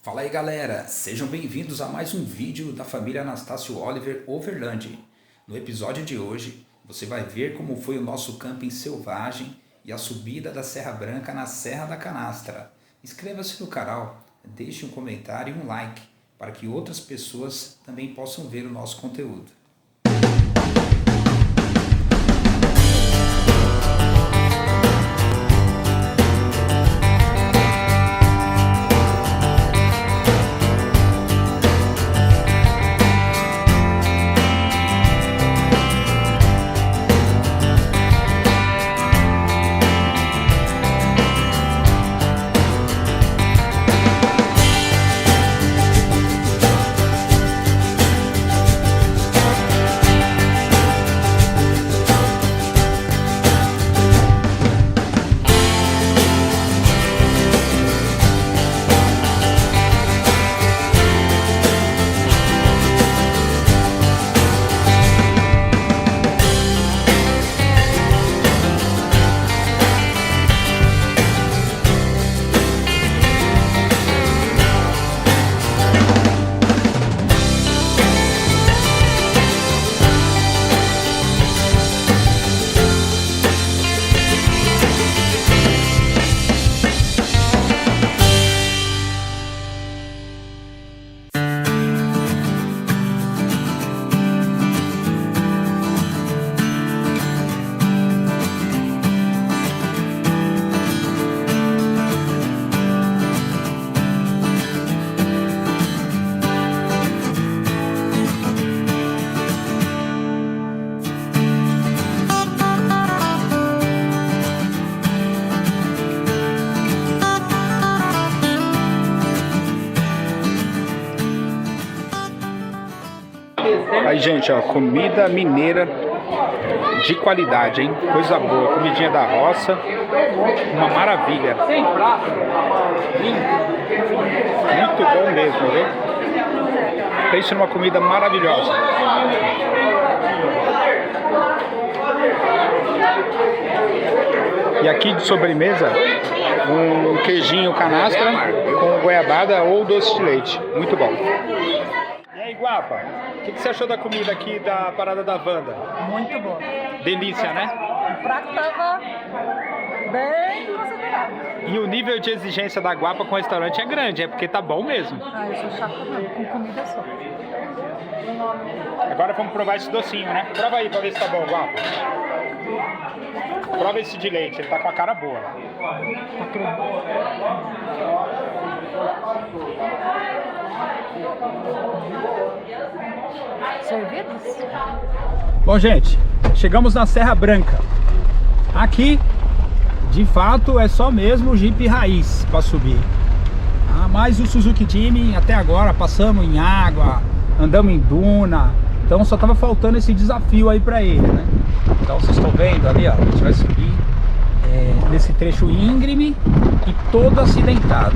Fala aí galera, sejam bem-vindos a mais um vídeo da família Anastácio Oliver Overland. No episódio de hoje, você vai ver como foi o nosso camping selvagem e a subida da Serra Branca na Serra da Canastra. Inscreva-se no canal, deixe um comentário e um like, para que outras pessoas também possam ver o nosso conteúdo. Aí, gente, ó, comida mineira de qualidade, hein? Coisa boa, comidinha da roça, uma maravilha. Muito bom mesmo, viu? Pense numa comida maravilhosa. E aqui de sobremesa, um queijinho canastra com goiabada ou doce de leite. Muito bom. E aí, Guapa, o que você achou da comida aqui da Parada da Wanda? Muito bom. Delícia, né? O prato tava bem considerável. E o nível de exigência da Guapa com o restaurante é grande, é porque tá bom mesmo. Ah, eu sou chata com comida só. Agora vamos provar esse docinho, né? Prova aí pra ver se tá bom, Guapa. Prova esse de leite, ele tá com a cara boa. Tá cru. Sorvetes? Bom, gente, chegamos na Serra Branca. Aqui, de fato, é só mesmo o Jeep raiz para subir. Mas o Suzuki Jimmy, até agora, passamos em água, andamos em duna. Então só tava faltando esse desafio aí para ele, né? Então vocês estão vendo ali, ó, a gente vai subir nesse trecho íngreme e todo acidentado.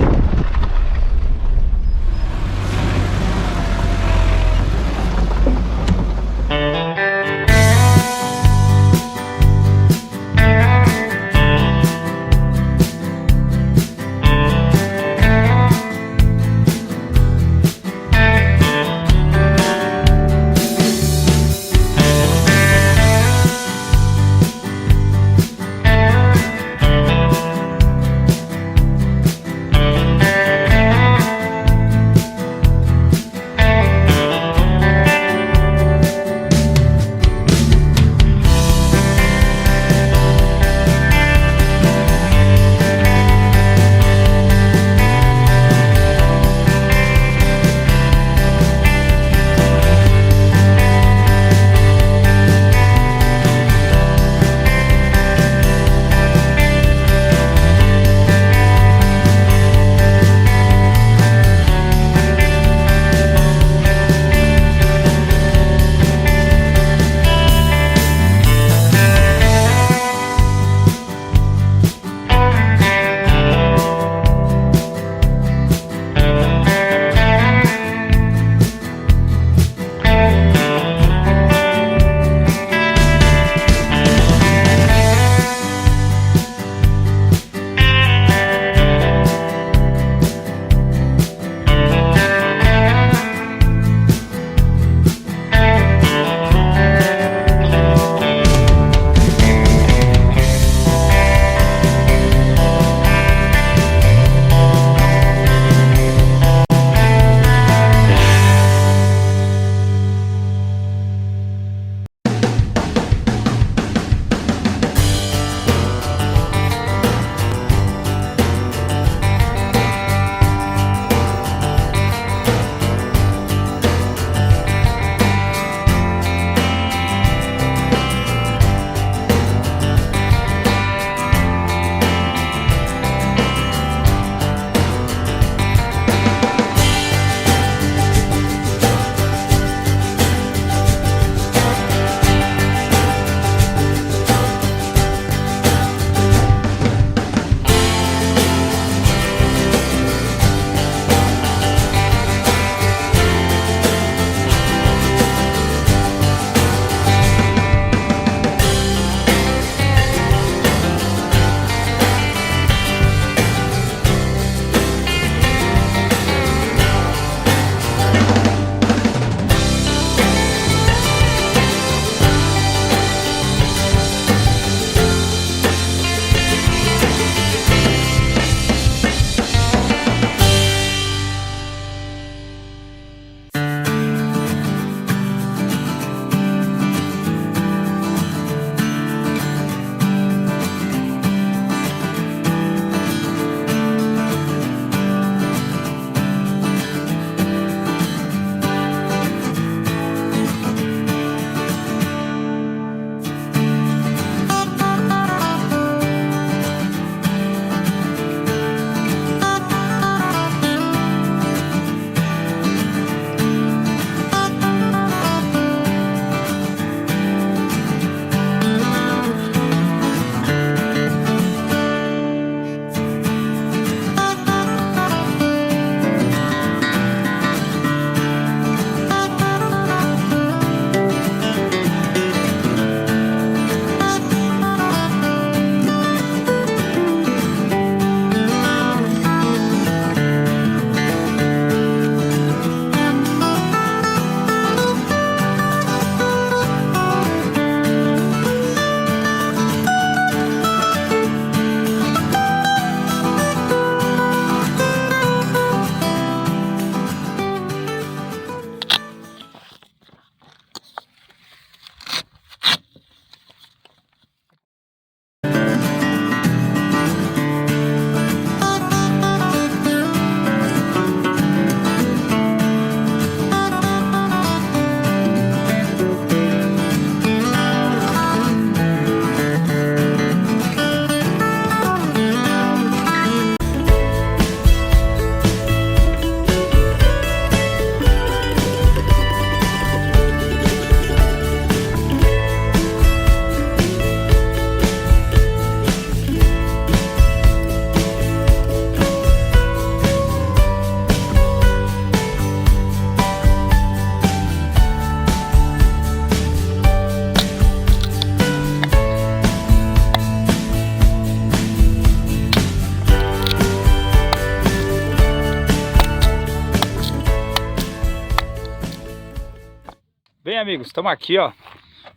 amigos, estamos aqui, ó,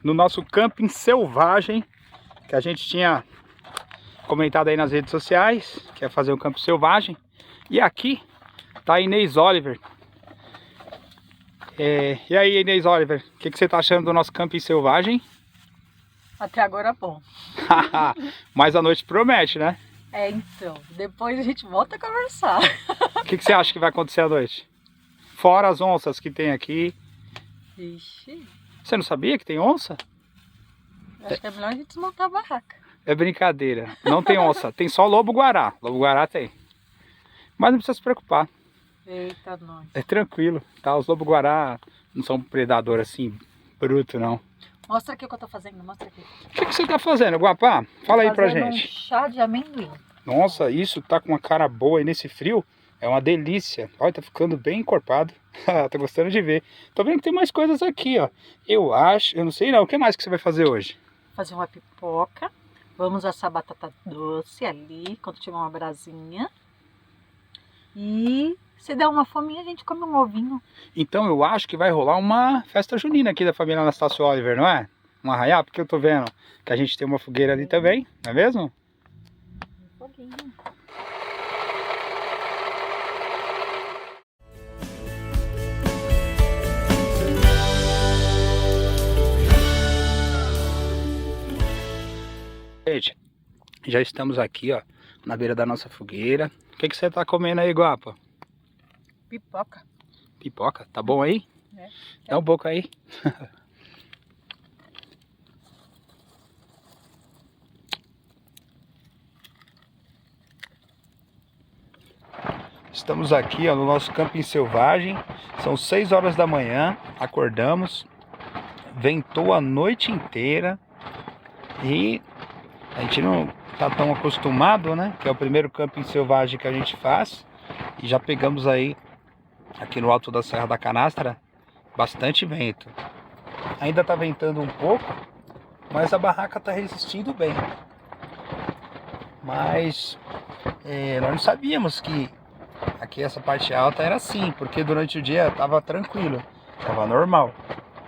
no nosso camping selvagem, que a gente tinha comentado aí nas redes sociais, que é fazer um camping selvagem. E aqui tá a Inês Oliver. E aí, Inês Oliver, o que você tá achando do nosso camping selvagem? Até agora é bom. Mas a noite promete, né? Então, depois a gente volta a conversar. O que você acha que vai acontecer à noite? Fora as onças que tem aqui. Ixi, Você não sabia que tem onça? acho que é melhor a gente desmontar a barraca. É brincadeira, não tem onça, tem só lobo-guará. Lobo-guará tem. Mas não precisa se preocupar, Eita, nós. é tranquilo, tá? Os lobo-guará não são predador assim, bruto não. Mostra aqui o que eu tô fazendo, mostra aqui. O que você tá fazendo, Guapá? Fala aí pra Fazendo gente. um chá de amendoim. Nossa, isso tá com uma cara boa aí nesse frio. É uma delícia. Olha, tá ficando bem encorpado. Tô gostando de ver. Tô vendo que tem mais coisas aqui, ó. Eu não sei não. O que mais que você vai fazer hoje? Fazer uma pipoca. Vamos assar batata doce ali, quando tiver uma brasinha. E se der uma fominha, a gente come um ovinho. Então eu acho que vai rolar uma festa junina aqui da família Anastácio Oliver, não é? Um arraiá, porque eu tô vendo que a gente tem uma fogueira ali também, não é mesmo? Um foguinho. Gente, já estamos aqui, ó, na beira da nossa fogueira. O que você tá comendo aí, Guapa? Pipoca. Pipoca, tá bom aí? É. Dá um pouco aí. Estamos aqui, ó, no nosso camping selvagem. São 6 horas da manhã, acordamos. Ventou a noite inteira. E a gente não tá tão acostumado, né? Que é o primeiro camping selvagem que a gente faz. E já pegamos aí, aqui no alto da Serra da Canastra, bastante vento. Ainda tá ventando um pouco, mas a barraca tá resistindo bem. Mas nós não sabíamos que aqui essa parte alta era assim, porque durante o dia tava tranquilo, tava normal.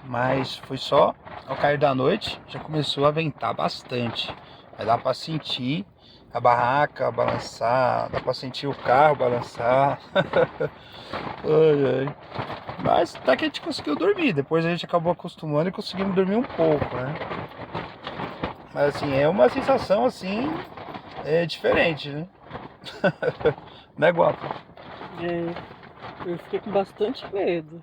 Mas foi só ao cair da noite, já começou a ventar bastante. Vai dar para sentir a barraca balançar, dá para sentir o carro balançar. Ai, ai. Mas até que a gente conseguiu dormir, depois a gente acabou acostumando e conseguimos dormir um pouco, né? Mas assim, é uma sensação assim, diferente, né? Né, Guapo? Eu fiquei com bastante medo.